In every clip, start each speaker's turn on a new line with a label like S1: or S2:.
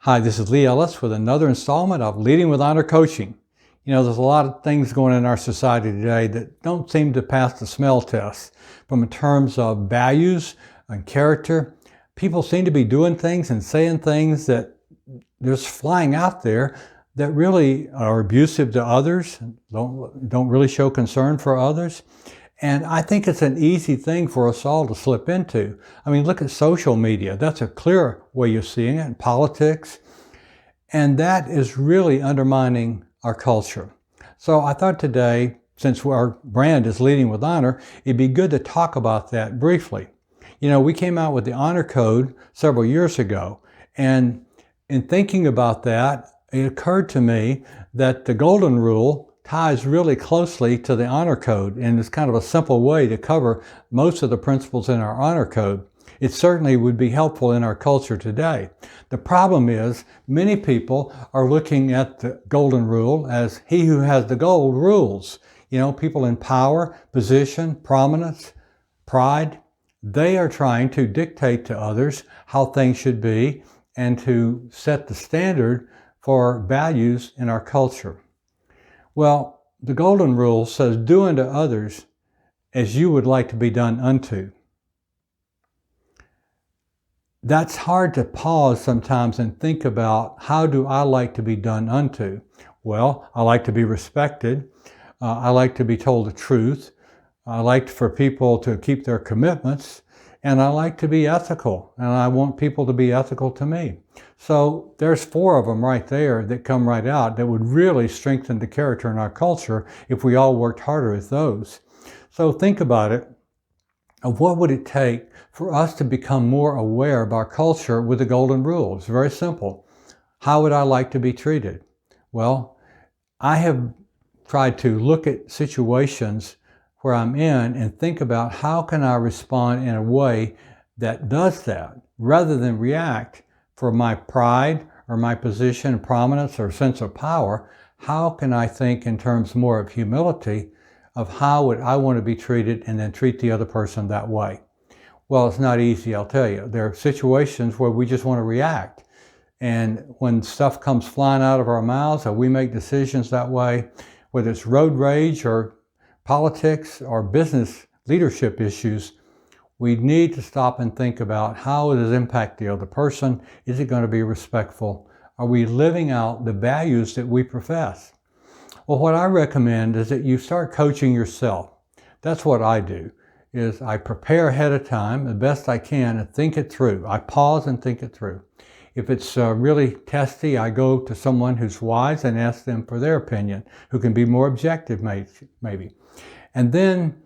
S1: Hi, this is Lee Ellis with another installment of Leading with Honor Coaching. You know, there's a lot of things going on in our society today that don't seem to pass the smell test. From in terms of values and character, people seem to be doing things and saying things that just flying out there that really are abusive to others, don't really show concern for others. And I think it's an easy thing for us all to slip into. I mean, look at social media. That's a clear way you're seeing it, in politics. And that is really undermining our culture. So I thought today, since our brand is Leading with Honor, it'd be good to talk about that briefly. You know, we came out with the Honor Code several years ago. And in thinking about that, it occurred to me that the Golden Rule ties really closely to the Honor Code, and it's kind of a simple way to cover most of the principles in our Honor Code. It certainly would be helpful in our culture today. The problem is many people are looking at the Golden Rule as he who has the gold rules. You know, people in power, position, prominence, pride, they are trying to dictate to others how things should be and to set the standard for values in our culture. Well, the Golden Rule says, do unto others as you would like to be done unto. That's hard to pause sometimes and think about, how do I like to be done unto? Well, I like to be respected. I like to be told the truth. I like for people to keep their commitments. And I like to be ethical. And I want people to be ethical to me. So there's 4 of them right there that come right out that would really strengthen the character in our culture if we all worked harder at those. So think about it. What would it take for us to become more aware of our culture with the Golden Rule? It's very simple. How would I like to be treated? Well, I have tried to look at situations where I'm in and think about how can I respond in a way that does that, rather than react for my pride or my position, prominence, or sense of power. How can I think in terms more of humility of how would I want to be treated and then treat the other person that way? Well, it's not easy, I'll tell you. There are situations where we just want to react. And when stuff comes flying out of our mouths or we make decisions that way, whether it's road rage or politics or business leadership issues, we need to stop and think about how does it impact the other person? Is it going to be respectful? Are we living out the values that we profess? Well, what I recommend is that you start coaching yourself. That's what I do, is I prepare ahead of time the best I can and think it through. I pause and think it through. If it's really testy, I go to someone who's wise and ask them for their opinion, who can be more objective maybe. And then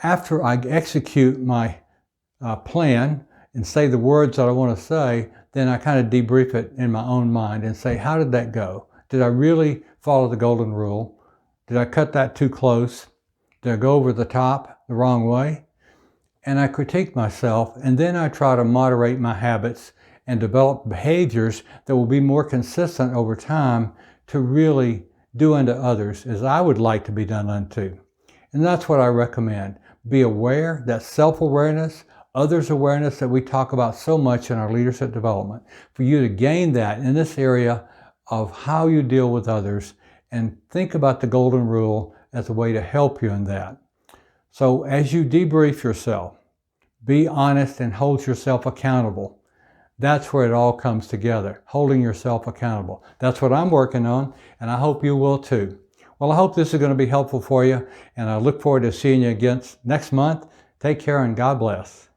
S1: after I execute my plan and say the words that I want to say, then I kind of debrief it in my own mind and say, how did that go? Did I really follow the Golden Rule? Did I cut that too close? Did I go over the top the wrong way? And I critique myself, and then I try to moderate my habits and develop behaviors that will be more consistent over time to really do unto others as I would like to be done unto. And that's what I recommend. Be aware, that self-awareness, others' awareness that we talk about so much in our leadership development. For you to gain that in this area of how you deal with others, and think about the Golden Rule as a way to help you in that. So as you debrief yourself, be honest and hold yourself accountable. That's where it all comes together, holding yourself accountable. That's what I'm working on, and I hope you will too. Well, I hope this is going to be helpful for you, and I look forward to seeing you again next month. Take care and God bless.